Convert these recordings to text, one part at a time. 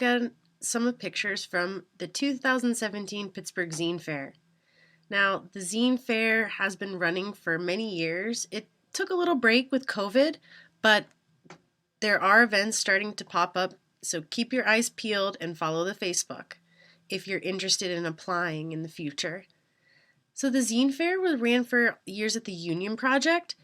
At some of pictures from the 2017 Pittsburgh Zine Fair. Now, the Zine Fair has been running for many years. It took a little break with COVID, but there are events starting to pop up, so keep your eyes peeled and follow the Facebook if you're interested in applying in the future. So the Zine Fair ran for years at the Union Project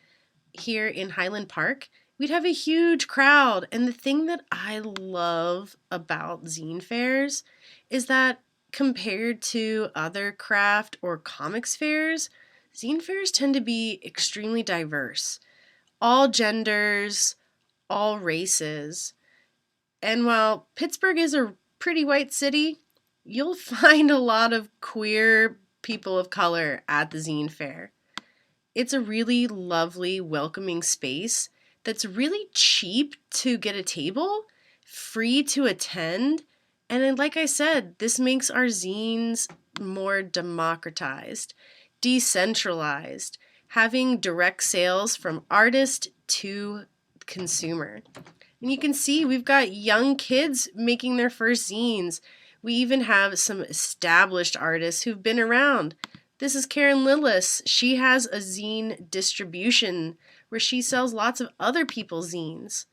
here in Highland Park. We'd have a huge crowd. And the thing that I love about zine fairs is that compared to other craft or comics fairs, zine fairs tend to be extremely diverse. All genders, all races. And while Pittsburgh is a pretty white city, you'll find a lot of queer people of color at the zine fair. It's a really lovely, welcoming space that's really cheap to get a table, free to attend, and then, like I said, this makes our zines more democratized, decentralized, having direct sales from artist to consumer. And you can see we've got young kids making their first zines. We even have some established artists who've been around. This is Karen Lillis. She has a zine distribution where she sells lots of other people's zines.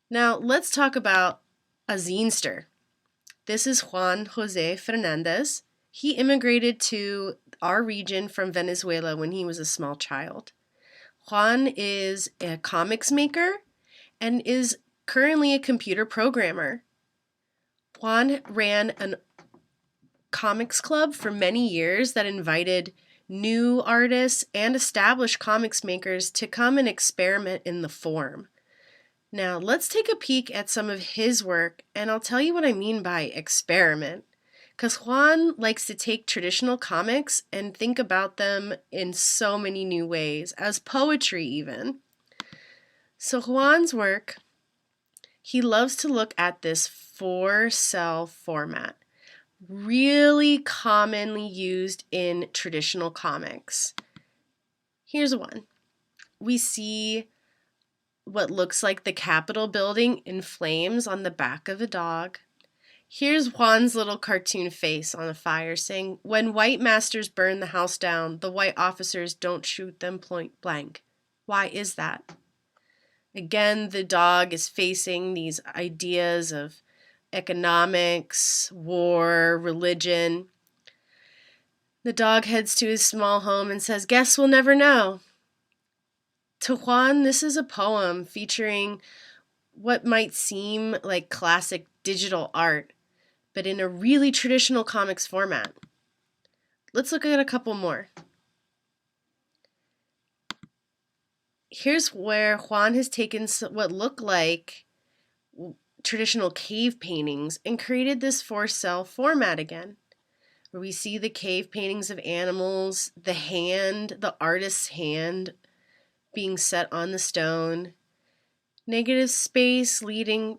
Now, let's talk about a zinester. This is Juan Jose Fernandez. He immigrated to our region from Venezuela when he was a small child. Juan is a comics maker and is currently a computer programmer. Juan ran a comics club for many years that invited new artists and established comics makers to come and experiment in the form. Now, let's take a peek at some of his work, and I'll tell you what I mean by experiment. Because Juan likes to take traditional comics and think about them in so many new ways, as poetry even. So Juan's work, he loves to look at this 4-cell format, really commonly used in traditional comics. Here's one. We see what looks like the Capitol building in flames on the back of a dog. Here's Juan's little cartoon face on a fire saying, "When white masters burn the house down, the white officers don't shoot them point blank. Why is that?" Again, the dog is facing these ideas of economics, war, religion. The dog heads to his small home and says, "Guess we'll never know." To Juan, this is a poem featuring what might seem like classic digital art, but in a really traditional comics format. Let's look at a couple more. Here's where Juan has taken what look like traditional cave paintings and created this 4-cell format again, where we see the cave paintings of animals, the hand, the artist's hand being set on the stone, negative space leading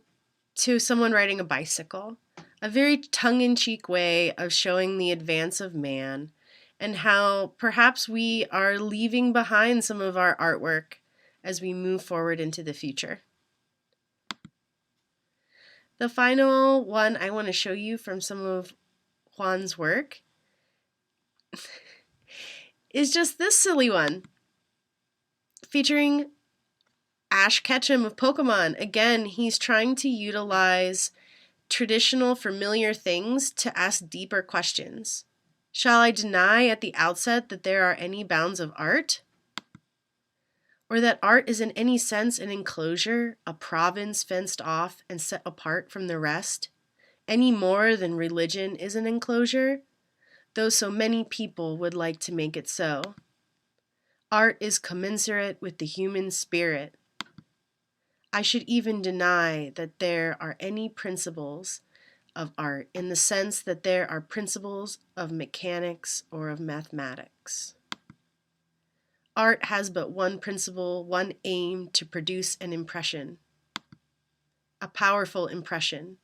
to someone riding a bicycle, a very tongue-in-cheek way of showing the advance of man and how perhaps we are leaving behind some of our artwork as we move forward into the future. The final one I want to show you from some of Juan's work is just this silly one, featuring Ash Ketchum of Pokemon. Again, he's trying to utilize traditional familiar things to ask deeper questions. Shall I deny at the outset that there are any bounds of art? Or that art is in any sense an enclosure, a province fenced off and set apart from the rest, any more than religion is an enclosure, though so many people would like to make it so. Art is commensurate with the human spirit. I should even deny that there are any principles of art in the sense that there are principles of mechanics or of mathematics. Art has but one principle, one aim, to produce an impression, a powerful impression,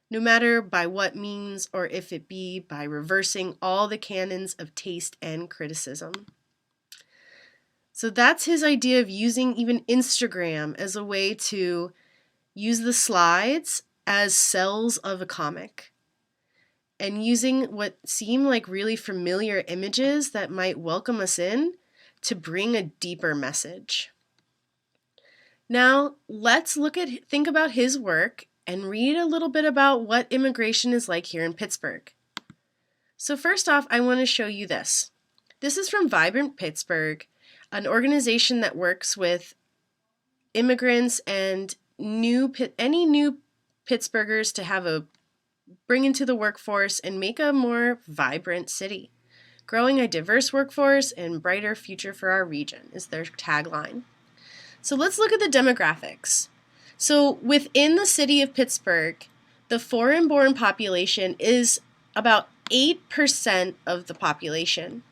no matter by what means or if it be by reversing all the canons of taste and criticism. So that's his idea of using even Instagram as a way to use the slides as cells of a comic and using what seem like really familiar images that might welcome us in to bring a deeper message. Now, let's think about his work and read a little bit about what immigration is like here in Pittsburgh. So first off, I want to show you this. This is from Vibrant Pittsburgh, an organization that works with immigrants and any new Pittsburghers to bring into the workforce and make a more vibrant city. Growing a diverse workforce and brighter future for our region is their tagline. So let's look at the demographics. So within the city of Pittsburgh, the foreign-born population is about 8% of the population.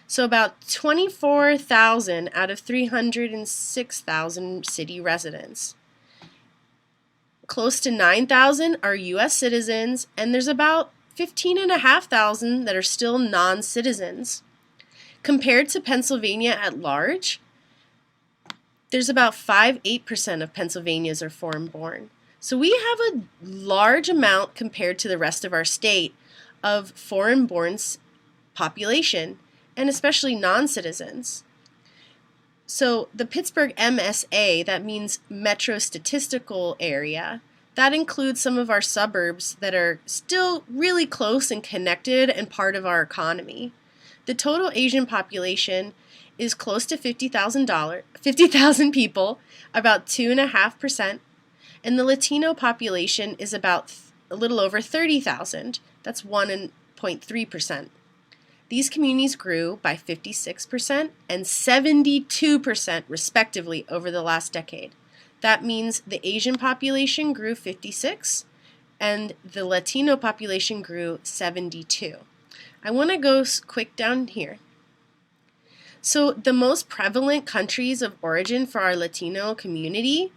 So about 24,000 out of 306,000 city residents. Close to 9,000 are U.S. citizens, and there's about 15,500 that are still non-citizens. Compared to Pennsylvania at large, there's about 5-8% of Pennsylvanians are foreign-born. So we have a large amount compared to the rest of our state of foreign-born population, and especially non-citizens. So the Pittsburgh MSA, that means Metro Statistical Area, that includes some of our suburbs that are still really close and connected and part of our economy. The total Asian population is close to 50,000 people, about 2.5%, and the Latino population is about a little over 30,000. That's 1.3%. These communities grew by 56% and 72% respectively over the last decade. That means the Asian population grew 56 and the Latino population grew 72. I want to go quick down here. So the most prevalent countries of origin for our Latino community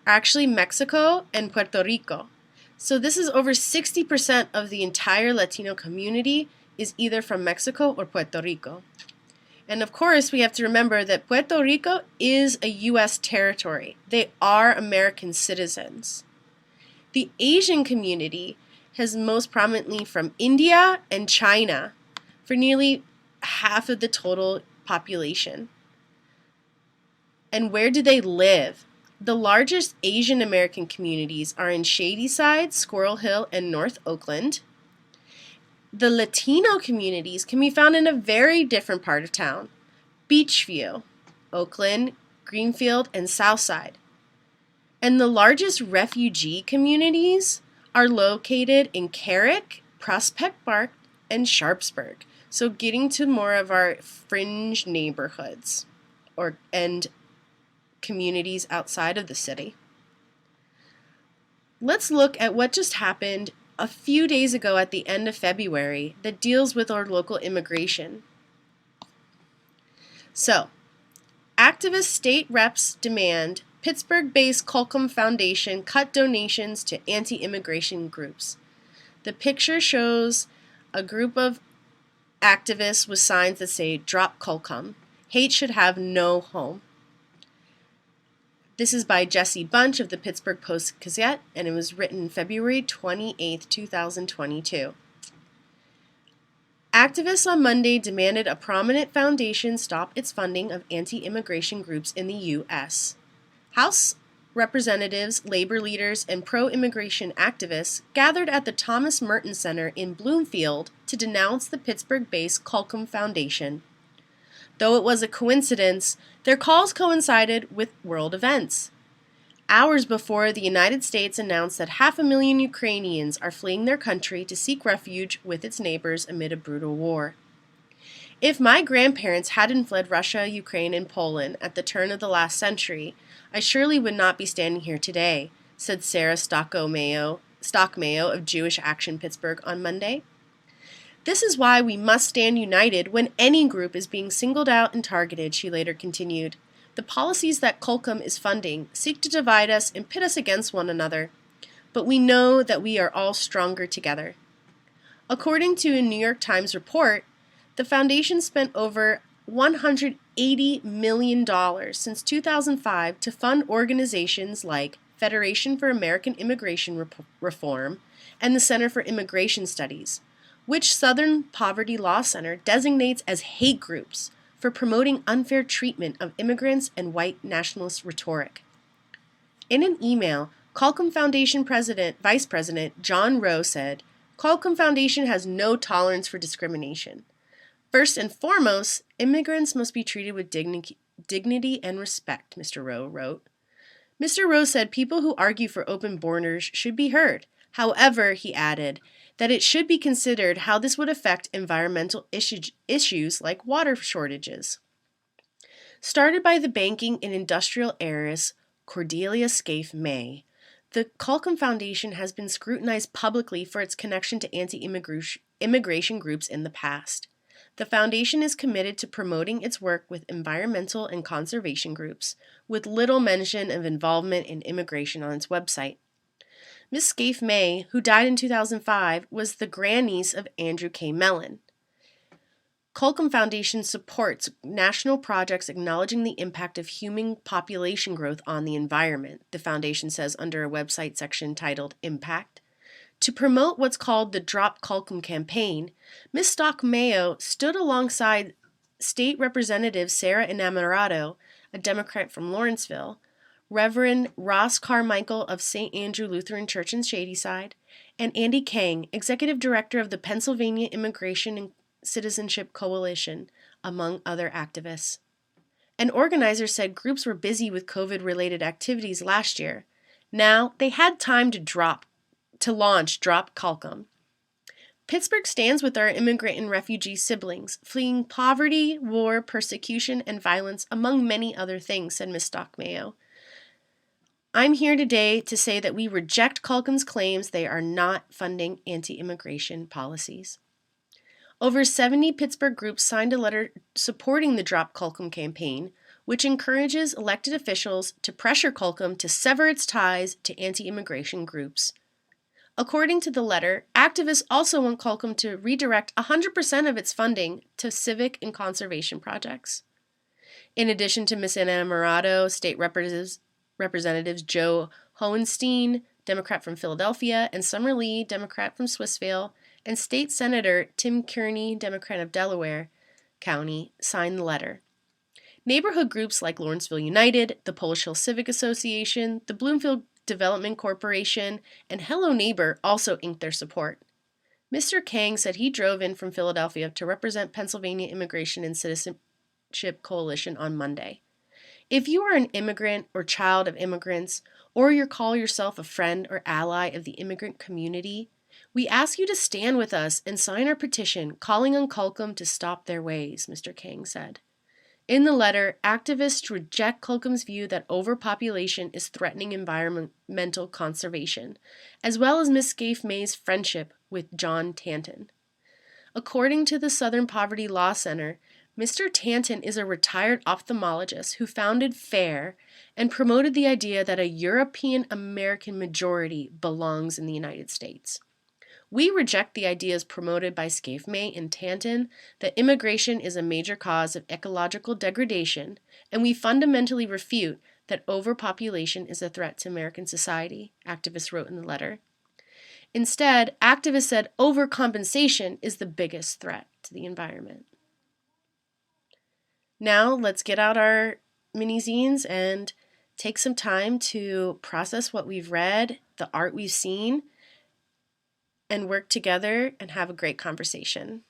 are actually Mexico and Puerto Rico. So this is over 60% of the entire Latino community is either from Mexico or Puerto Rico. And of course, we have to remember that Puerto Rico is a U.S. territory. They are American citizens. The Asian community has most prominently from India and China for nearly half of the total population. And where do they live? The largest Asian American communities are in Shadyside, Squirrel Hill, and North Oakland. The Latino communities can be found in a very different part of town: Beachview, Oakland, Greenfield, and Southside. And the largest refugee communities are located in Carrick, Prospect Park, and Sharpsburg. So getting to more of our fringe neighborhoods and communities outside of the city. Let's look at what just happened a few days ago at the end of February that deals with our local immigration. So, activist state reps demand Pittsburgh-based Colcom Foundation cut donations to anti-immigration groups. The picture shows a group of activists with signs that say, "Drop Colcom. Hate should have no home." This is by Jesse Bunch of the Pittsburgh Post-Gazette, and it was written February 28, 2022. Activists on Monday demanded a prominent foundation stop its funding of anti-immigration groups in the U.S. House representatives, labor leaders, and pro-immigration activists gathered at the Thomas Merton Center in Bloomfield to denounce the Pittsburgh-based Colcom Foundation. Though it was a coincidence, their calls coincided with world events. Hours before the United States announced that 500,000 Ukrainians are fleeing their country to seek refuge with its neighbors amid a brutal war. If my grandparents hadn't fled Russia, Ukraine, and Poland at the turn of the last century, I surely would not be standing here today, said Sarah Stockmayo of Jewish Action Pittsburgh on Monday. This is why we must stand united when any group is being singled out and targeted, she later continued. The policies that Colcom is funding seek to divide us and pit us against one another, but we know that we are all stronger together. According to a New York Times report, the foundation spent over $180 million since 2005 to fund organizations like Federation for American Immigration Reform, and the Center for Immigration Studies, which Southern Poverty Law Center designates as hate groups for promoting unfair treatment of immigrants and white nationalist rhetoric. In an email, Qualcomm Foundation Vice President John Rowe said, Qualcomm Foundation has no tolerance for discrimination. First and foremost, immigrants must be treated with dignity and respect, Mr. Rowe wrote. Mr. Rowe said people who argue for open borders should be heard. However, he added that it should be considered how this would affect environmental issues like water shortages. Started by the banking and industrial heiress Cordelia Scaife May, the Qualcomm Foundation has been scrutinized publicly for its connection to anti-immigration groups in the past. The foundation is committed to promoting its work with environmental and conservation groups, with little mention of involvement in immigration on its website. Ms. Scaife May, who died in 2005, was the grandniece of Andrew K. Mellon. Qualcomm Foundation supports national projects acknowledging the impact of human population growth on the environment, the foundation says under a website section titled Impact. To promote what's called the Drop Qualcomm campaign, Ms. Stock Mayo stood alongside State Representative Sarah Innamorato, a Democrat from Lawrenceville, Reverend Ross Carmichael of St. Andrew Lutheran Church in Shadyside, and Andy Kang, Executive Director of the Pennsylvania Immigration and Citizenship Coalition, among other activists. An organizer said groups were busy with COVID-related activities last year. Now they had time to launch Drop Qualcomm. Pittsburgh stands with our immigrant and refugee siblings, fleeing poverty, war, persecution, and violence, among many other things, said Ms. Stock Mayo. I'm here today to say that we reject Qualcomm's claims they are not funding anti-immigration policies. Over 70 Pittsburgh groups signed a letter supporting the Drop Qualcomm campaign, which encourages elected officials to pressure Qualcomm to sever its ties to anti-immigration groups. According to the letter, activists also want Qualcomm to redirect 100% of its funding to civic and conservation projects. In addition to Ms. Innamorato, State Representatives Joe Hohenstein, Democrat from Philadelphia, and Summer Lee, Democrat from Swissvale, and State Senator Tim Kearney, Democrat of Delaware County, signed the letter. Neighborhood groups like Lawrenceville United, the Polish Hill Civic Association, the Bloomfield Development Corporation, and Hello Neighbor also inked their support. Mr. Kang said he drove in from Philadelphia to represent Pennsylvania Immigration and Citizenship Coalition on Monday. If you are an immigrant or child of immigrants, or you call yourself a friend or ally of the immigrant community, we ask you to stand with us and sign our petition calling on Qualcomm to stop their ways, Mr. Kang said. In the letter, activists reject Qualcomm's view that overpopulation is threatening environmental conservation, as well as Ms. Scaife May's friendship with John Tanton. According to the Southern Poverty Law Center, Mr. Tanton is a retired ophthalmologist who founded FAIR and promoted the idea that a European American majority belongs in the United States. We reject the ideas promoted by Scaife May and Tanton that immigration is a major cause of ecological degradation, and we fundamentally refute that overpopulation is a threat to American society, activists wrote in the letter. Instead, activists said overcompensation is the biggest threat to the environment. Now, let's get out our mini-zines and take some time to process what we've read, the art we've seen, and work together and have a great conversation.